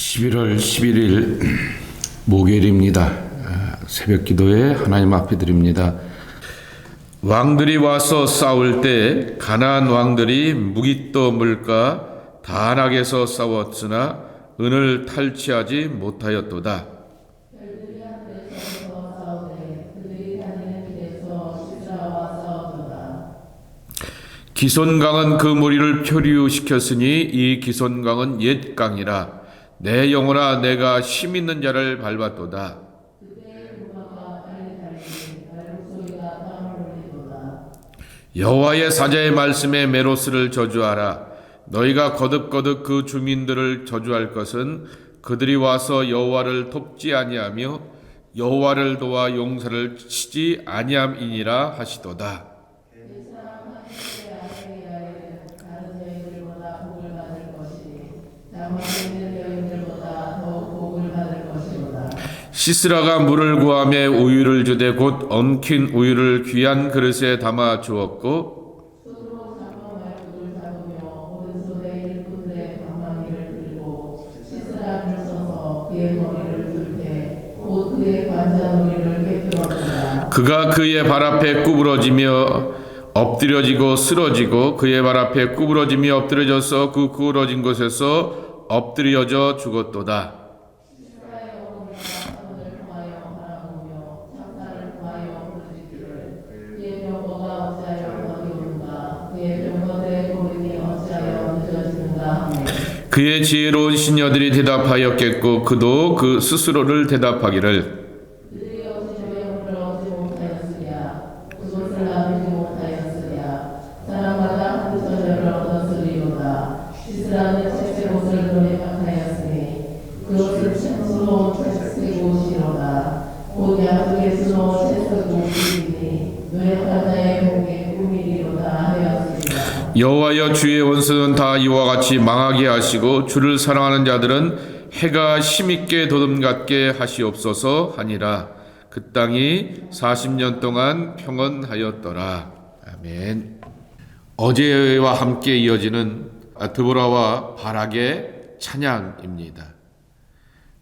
11월 11일 목요일입니다. 새벽 기도에 하나님 앞에 드립니다. 왕들이 와서 싸울 때 가나안 왕들이 무깃도 물가 다낙에서 싸웠으나 은을 탈취하지 못하였도다. 기손강은 그 무리를 표류시켰으니 이 기손강은 옛 강이라. 내 영혼아 내가 힘 있는 자를 밟았도다. 여호와의 사자의 말씀에 메로스를 저주하라. 너희가 거듭거듭 그 주민들을 저주할 것은 그들이 와서 여호와를 돕지 아니하며 여호와를 도와 용사를 치지 아니함이니라 하시도다. 시스라가 물을 구하며 우유를 주되 곧 엉킨 우유를 귀한 그릇에 담아 주었고 그가 그의 발 앞에 구부러지며 엎드려지고 쓰러지고 그의 발 앞에 구부러지며 엎드려져서 그 구부러진 곳에서 엎드려져 죽었도다. 그의 지혜로운 시녀들이 대답하였겠고 그도 그 스스로를 대답하기를 여호와여 주의 원수는 다 이와 같이 망하게 하시고 주를 사랑하는 자들은 해가 힘있게 도둠같게 하시옵소서 하니라. 그 땅이 40년 동안 평온하였더라. 아멘. 어제와 함께 이어지는 드보라와 바락의 찬양입니다.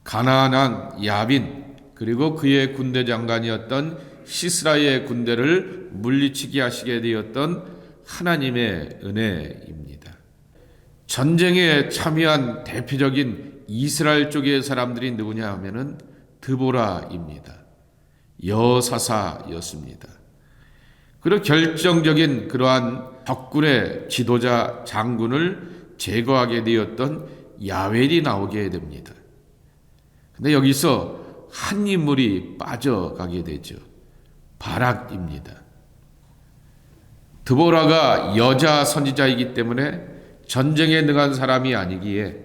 가나안 왕 야빈 그리고 그의 군대 장관이었던 시스라의 군대를 물리치게 하시게 되었던 하나님의 은혜입니다. 전쟁에 참여한 대표적인 이스라엘 쪽의 사람들이 누구냐 하면은 드보라입니다. 여사사였습니다. 그리고 결정적인 그러한 적군의 지도자 장군을 제거하게 되었던 야웰이 나오게 됩니다. 근데 여기서 한 인물이 빠져가게 되죠. 바락입니다. 드보라가 여자 선지자이기 때문에 전쟁에 능한 사람이 아니기에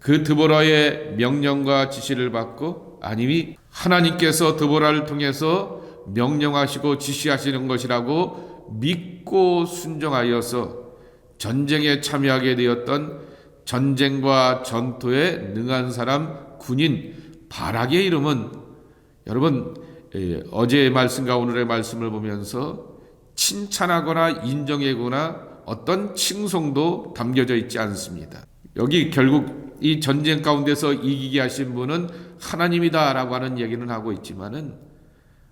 그 드보라의 명령과 지시를 받고 아니면 하나님께서 드보라를 통해서 명령하시고 지시하시는 것이라고 믿고 순종하여서 전쟁에 참여하게 되었던 전쟁과 전투에 능한 사람 군인 바락의 이름은 여러분 어제의 말씀과 오늘의 말씀을 보면서 칭찬하거나 인정하거나 어떤 칭송도 담겨져 있지 않습니다. 여기 결국 이 전쟁 가운데서 이기게 하신 분은 하나님이다라고 하는 얘기는 하고 있지만은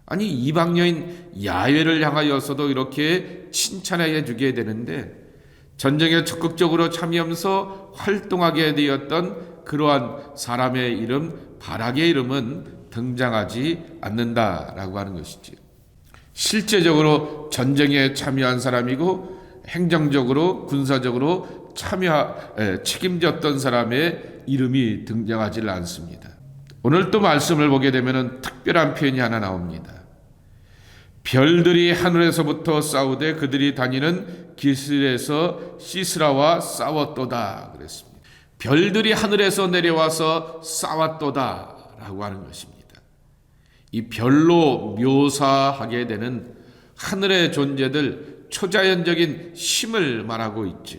아니 이방 여인 야훼를 향하여서도 이렇게 칭찬해 주게 되는데 전쟁에 적극적으로 참여하면서 활동하게 되었던 그러한 사람의 이름 바락의 이름은 등장하지 않는다라고 하는 것이지요. 실제적으로 전쟁에 참여한 사람이고 행정적으로 군사적으로 책임졌던 사람의 이름이 등장하지 않습니다. 오늘 또 말씀을 보게 되면 특별한 표현이 하나 나옵니다. 별들이 하늘에서부터 싸우되 그들이 다니는 기슭에서 시스라와 싸웠도다 그랬습니다. 별들이 하늘에서 내려와서 싸웠도다 라고 하는 것입니다. 이 별로 묘사하게 되는 하늘의 존재들 초자연적인 힘을 말하고 있죠.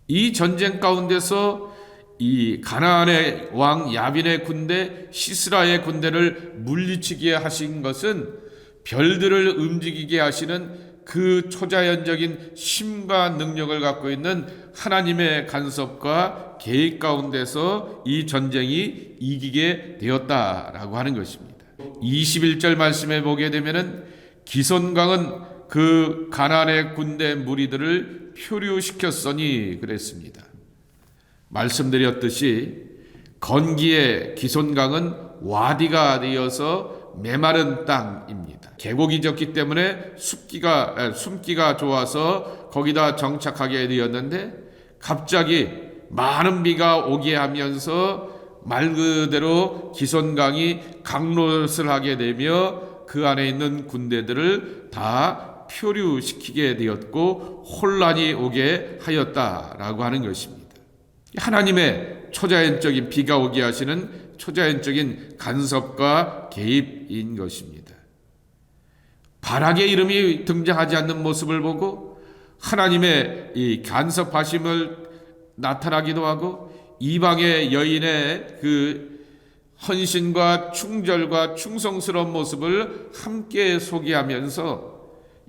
이 전쟁 가운데서 이 가나안의 왕 야빈의 군대 시스라의 군대를 물리치게 하신 것은 별들을 움직이게 하시는 그 초자연적인 힘과 능력을 갖고 있는 하나님의 간섭과 계획 가운데서 이 전쟁이 이기게 되었다라고 하는 것입니다. 21절 말씀에 보게 되면은 기손강은 그 가나안의 군대 무리들을 표류시켰으니 그랬습니다. 말씀드렸듯이 건기의 기손강은 와디가 되어서 메마른 땅입니다. 계곡이 졌기 때문에 숨기가 좋아서 거기다 정착하게 되었는데 갑자기 많은 비가 오게 하면서 말 그대로 기손강이 강노릇을 하게 되며 그 안에 있는 군대들을 다 표류시키게 되었고 혼란이 오게 하였다라고 하는 것입니다. 하나님의 초자연적인 비가 오게 하시는 초자연적인 간섭과 개입인 것입니다. 발악의 이름이 등장하지 않는 모습을 보고 하나님의 이 간섭하심을 나타나기도 하고 이방의 여인의 그 헌신과 충절과 충성스러운 모습을 함께 소개하면서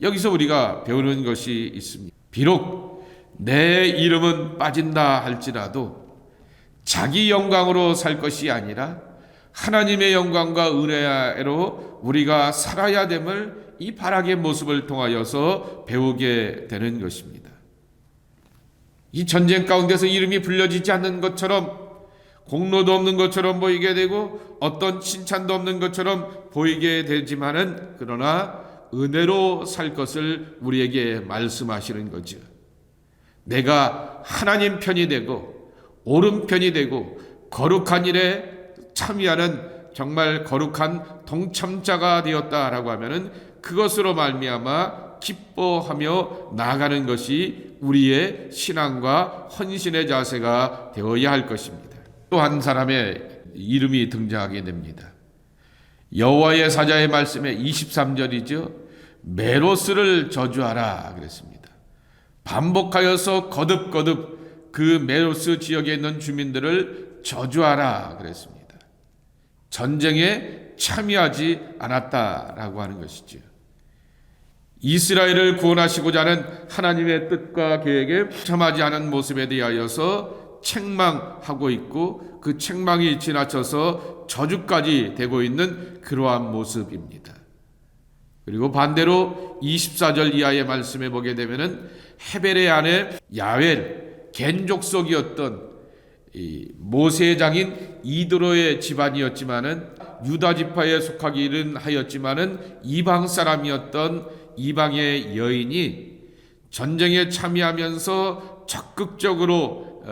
여기서 우리가 배우는 것이 있습니다. 비록 내 이름은 빠진다 할지라도 자기 영광으로 살 것이 아니라 하나님의 영광과 은혜로 우리가 살아야 됨을 이 발악의 모습을 통하여서 배우게 되는 것입니다. 이 전쟁 가운데서 이름이 불려지지 않는 것처럼 공로도 없는 것처럼 보이게 되고 어떤 칭찬도 없는 것처럼 보이게 되지만은 그러나 은혜로 살 것을 우리에게 말씀하시는 거죠. 내가 하나님 편이 되고 옳은 편이 되고 거룩한 일에 참여하는 정말 거룩한 동참자가 되었다라고 하면은 그것으로 말미암아 기뻐하며 나아가는 것이 우리의 신앙과 헌신의 자세가 되어야 할 것입니다. 또 한 사람의 이름이 등장하게 됩니다. 여호와의 사자의 말씀에 23절이죠. 메로스를 저주하라 그랬습니다. 반복하여서 거듭거듭 그 메로스 지역에 있는 주민들을 저주하라 그랬습니다. 전쟁에 참여하지 않았다라고 하는 것이죠. 이스라엘을 구원하시고자 하는 하나님의 뜻과 계획에 참하지 않은 모습에 대하여서 책망하고 있고 그 책망이 지나쳐서 저주까지 되고 있는 그러한 모습입니다. 그리고 반대로 24절 이하의 말씀에 보게 되면은 헤벨의 아내 야웰 겐족속이었던 이 모세의 장인 이드로의 집안이었지만은 유다 지파에 속하기는 하였지만은 이방 사람이었던 이방의 여인이 전쟁에 참여하면서 적극적으로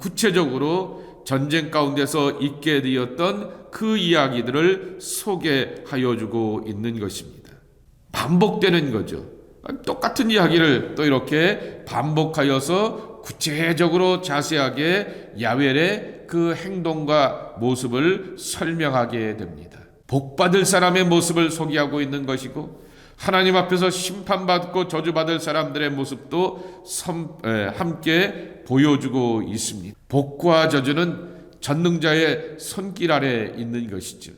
구체적으로 전쟁 가운데서 있게 되었던 그 이야기들을 소개하여 주고 있는 것입니다. 반복되는 거죠. 똑같은 이야기를 또 이렇게 반복하여서 구체적으로 자세하게 야웰의 그 행동과 모습을 설명하게 됩니다. 복받을 사람의 모습을 소개하고 있는 것이고 하나님 앞에서 심판받고 저주받을 사람들의 모습도 함께 보여주고 있습니다. 복과 저주는 전능자의 손길 아래 있는 것이죠.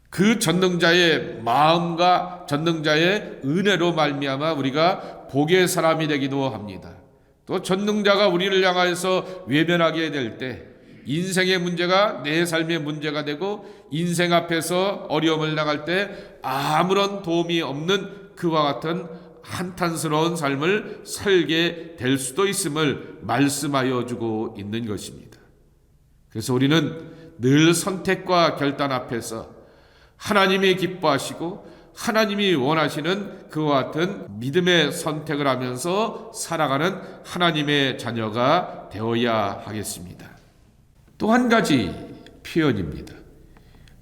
그 전능자의 마음과 전능자의 은혜로 말미암아 우리가 복의 사람이 되기도 합니다. 또 전능자가 우리를 향하여서 외면하게 될 때 인생의 문제가 내 삶의 문제가 되고 인생 앞에서 어려움을 당할 때 아무런 도움이 없는 그와 같은 한탄스러운 삶을 살게 될 수도 있음을 말씀하여 주고 있는 것입니다. 그래서 우리는 늘 선택과 결단 앞에서 하나님이 기뻐하시고 하나님이 원하시는 그와 같은 믿음의 선택을 하면서 살아가는 하나님의 자녀가 되어야 하겠습니다. 또 한 가지 표현입니다.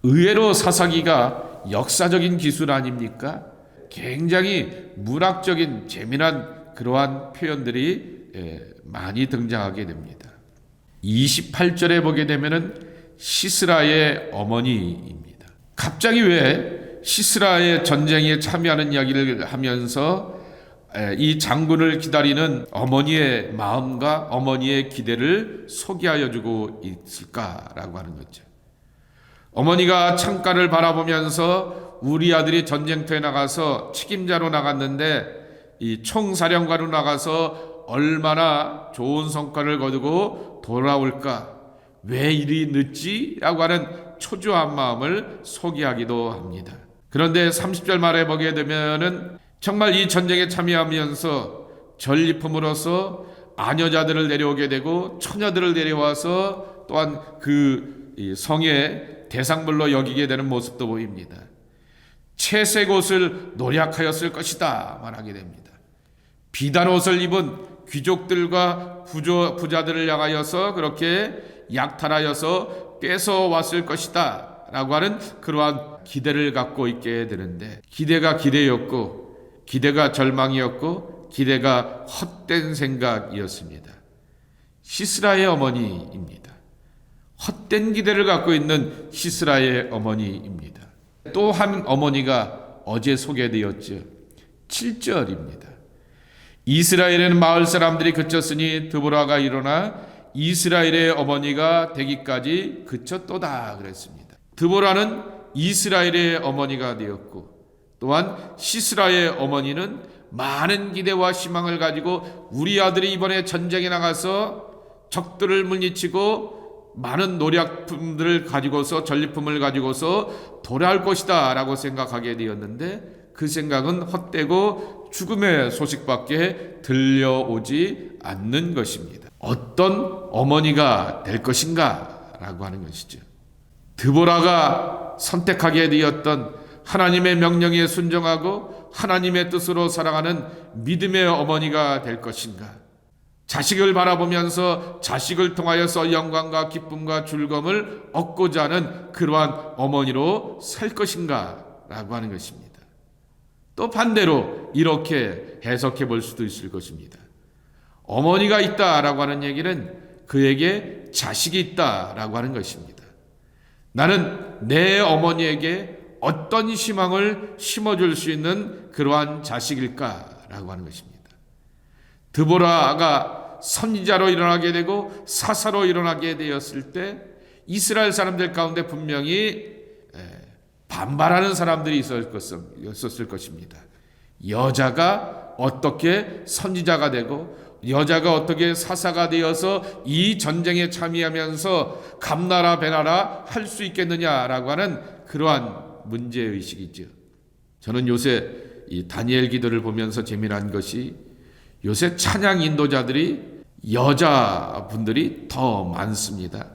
의외로 사사기가 역사적인 기술 아닙니까? 굉장히 문학적인 재미난 그러한 표현들이 많이 등장하게 됩니다. 28절에 보게 되면은 시스라의 어머니입니다. 갑자기 왜 시스라의 전쟁에 참여하는 이야기를 하면서 이 장군을 기다리는 어머니의 마음과 어머니의 기대를 소개하여 주고 있을까라고 하는 거죠. 어머니가 창가를 바라보면서 우리 아들이 전쟁터에 나가서 책임자로 나갔는데 이 총사령관으로 나가서 얼마나 좋은 성과를 거두고 돌아올까, 왜 이리 늦지? 라고 하는 초조한 마음을 소개하기도 합니다. 그런데 30절 말에 보게 되면은 정말 이 전쟁에 참여하면서 전리품으로서 아녀자들을 내려오게 되고 처녀들을 내려와서 또한 그 성의 대상물로 여기게 되는 모습도 보입니다. 채색 옷을 노략하였을 것이다 말하게 됩니다. 비단 옷을 입은 귀족들과 부자들을 향하여서 그렇게 약탈하여서 뺏어왔을 것이다 라고 하는 그러한 기대를 갖고 있게 되는데, 기대가 기대였고 기대가 절망이었고 기대가 헛된 생각이었습니다. 시스라의 어머니입니다. 헛된 기대를 갖고 있는 시스라의 어머니입니다. 또 한 어머니가 어제 소개되었죠. 7절입니다. 이스라엘에는 마을 사람들이 그쳤으니 드보라가 일어나 이스라엘의 어머니가 되기까지 그쳤도다 그랬습니다. 드보라는 이스라엘의 어머니가 되었고, 또한 시스라의 어머니는 많은 기대와 희망을 가지고 우리 아들이 이번에 전쟁에 나가서 적들을 물리치고 많은 노략품들을 가지고서, 전리품을 가지고서 돌아올 것이다 라고 생각하게 되었는데, 그 생각은 헛되고 죽음의 소식밖에 들려오지 않는 것입니다. 어떤 어머니가 될 것인가 라고 하는 것이죠. 드보라가 선택하게 되었던 하나님의 명령에 순종하고 하나님의 뜻으로 살아가는 믿음의 어머니가 될 것인가, 자식을 바라보면서 자식을 통하여서 영광과 기쁨과 즐거움을 얻고자 하는 그러한 어머니로 살 것인가 라고 하는 것입니다. 또 반대로 이렇게 해석해 볼 수도 있을 것입니다. 어머니가 있다라고 하는 얘기는 그에게 자식이 있다라고 하는 것입니다. 나는 내 어머니에게 어떤 희망을 심어줄 수 있는 그러한 자식일까라고 하는 것입니다. 드보라가 선지자로 일어나게 되고 사사로 일어나게 되었을 때 이스라엘 사람들 가운데 분명히 반발하는 사람들이 있었을 것입니다. 여자가 어떻게 선지자가 되고 여자가 어떻게 사사가 되어서 이 전쟁에 참여하면서 감나라 배나라 할 수 있겠느냐라고 하는 그러한 문제의식이죠. 저는 요새 이 다니엘 기도를 보면서 재미난 것이, 요새 찬양 인도자들이 여자분들이 더 많습니다.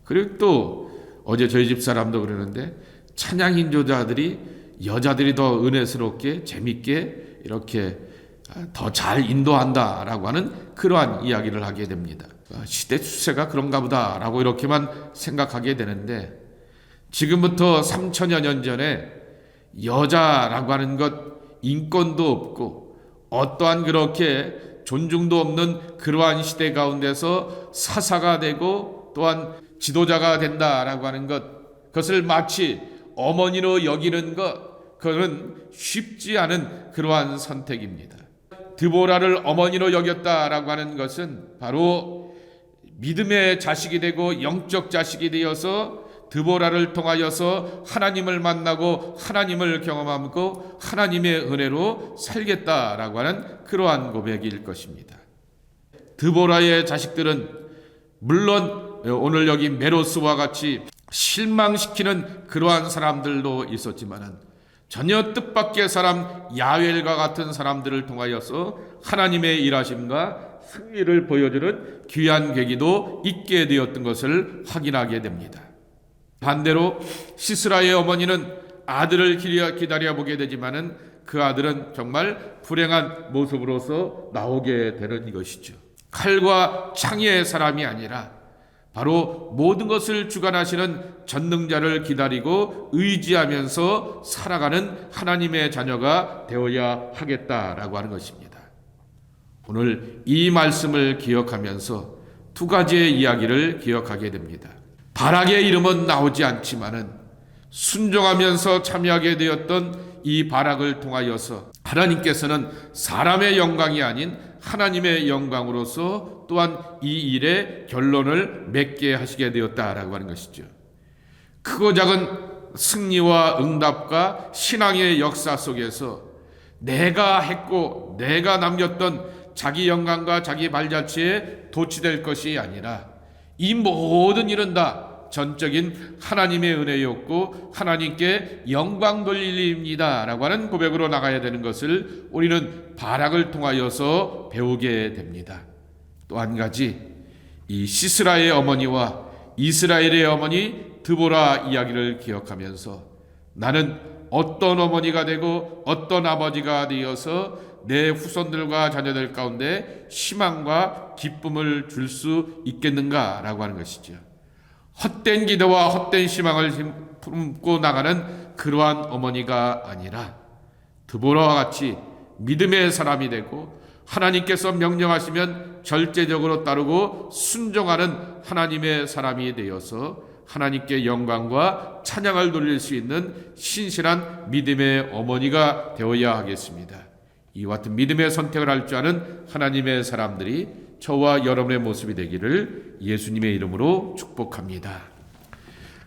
그리고 또 어제 저희 집 사람도 그러는데, 찬양 인도자들이 여자들이 더 은혜스럽게 재밌게 이렇게 더 잘 인도한다라고 하는 그러한 이야기를 하게 됩니다. 시대 추세가 그런가 보다라고 이렇게만 생각하게 되는데, 지금부터 3000여 년 전에 여자라고 하는 것 인권도 없고 어떠한 그렇게 존중도 없는 그러한 시대 가운데서 사사가 되고 또한 지도자가 된다라고 하는 것, 그것을 마치 어머니로 여기는 것, 그것은 쉽지 않은 그러한 선택입니다. 드보라를 어머니로 여겼다라고 하는 것은 바로 믿음의 자식이 되고 영적 자식이 되어서 드보라를 통하여서 하나님을 만나고 하나님을 경험하고 하나님의 은혜로 살겠다라고 하는 그러한 고백일 것입니다. 드보라의 자식들은 물론 오늘 여기 메로스와 같이 실망시키는 그러한 사람들도 있었지만은 전혀 뜻밖의 사람 야웰과 같은 사람들을 통하여서 하나님의 일하심과 승리를 보여주는 귀한 계기도 있게 되었던 것을 확인하게 됩니다. 반대로 시스라의 어머니는 아들을 기다려보게 되지만은 그 아들은 정말 불행한 모습으로서 나오게 되는 것이죠. 칼과 창의 사람이 아니라 바로 모든 것을 주관하시는 전능자를 기다리고 의지하면서 살아가는 하나님의 자녀가 되어야 하겠다라고 하는 것입니다. 오늘 이 말씀을 기억하면서 두 가지의 이야기를 기억하게 됩니다. 바락의 이름은 나오지 않지만은 순종하면서 참여하게 되었던 이 바락을 통하여서 하나님께서는 사람의 영광이 아닌 하나님의 영광으로서 또한 이 일의 결론을 맺게 하시게 되었다라고 하는 것이죠. 크고 작은 승리와 응답과 신앙의 역사 속에서 내가 했고 내가 남겼던 자기 영광과 자기 발자취에 도취될 것이 아니라 이 모든 일은 다 전적인 하나님의 은혜였고 하나님께 영광 돌릴 일입니다 라고 하는 고백으로 나가야 되는 것을 우리는 바락을 통하여서 배우게 됩니다. 또 한 가지, 이 시스라의 어머니와 이스라엘의 어머니 드보라 이야기를 기억하면서 나는 어떤 어머니가 되고 어떤 아버지가 되어서 내 후손들과 자녀들 가운데 희망과 기쁨을 줄 수 있겠는가라고 하는 것이죠. 헛된 기도와 헛된 희망을 품고 나가는 그러한 어머니가 아니라 드보라와 같이 믿음의 사람이 되고 하나님께서 명령하시면 절제적으로 따르고 순종하는 하나님의 사람이 되어서 하나님께 영광과 찬양을 돌릴 수 있는 신실한 믿음의 어머니가 되어야 하겠습니다. 이와 같은 믿음의 선택을 할 줄 아는 하나님의 사람들이 저와 여러분의 모습이 되기를 예수님의 이름으로 축복합니다.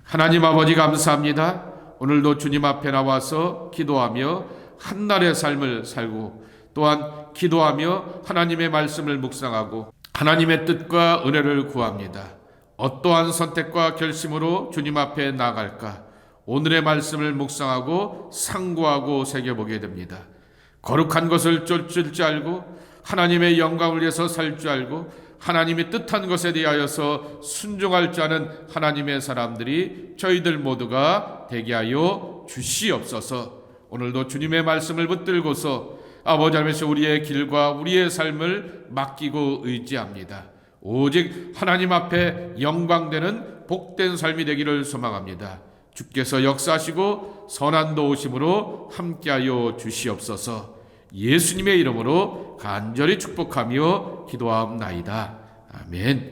하나님 아버지 감사합니다. 오늘도 주님 앞에 나와서 기도하며 한날의 삶을 살고 또한 기도하며 하나님의 말씀을 묵상하고 하나님의 뜻과 은혜를 구합니다. 어떠한 선택과 결심으로 주님 앞에 나갈까? 오늘의 말씀을 묵상하고 상고하고 새겨보게 됩니다. 거룩한 것을 쫓을 줄 알고 하나님의 영광을 위해서 살 줄 알고 하나님이 뜻한 것에 대하여서 순종할 줄 아는 하나님의 사람들이 저희들 모두가 되게 하여 주시옵소서. 오늘도 주님의 말씀을 붙들고서 아버지 하나님께서 우리의 길과 우리의 삶을 맡기고 의지합니다. 오직 하나님 앞에 영광되는 복된 삶이 되기를 소망합니다. 주께서 역사하시고 선한 도우심으로 함께하여 주시옵소서. 예수님의 이름으로 간절히 축복하며 기도하옵나이다. 아멘.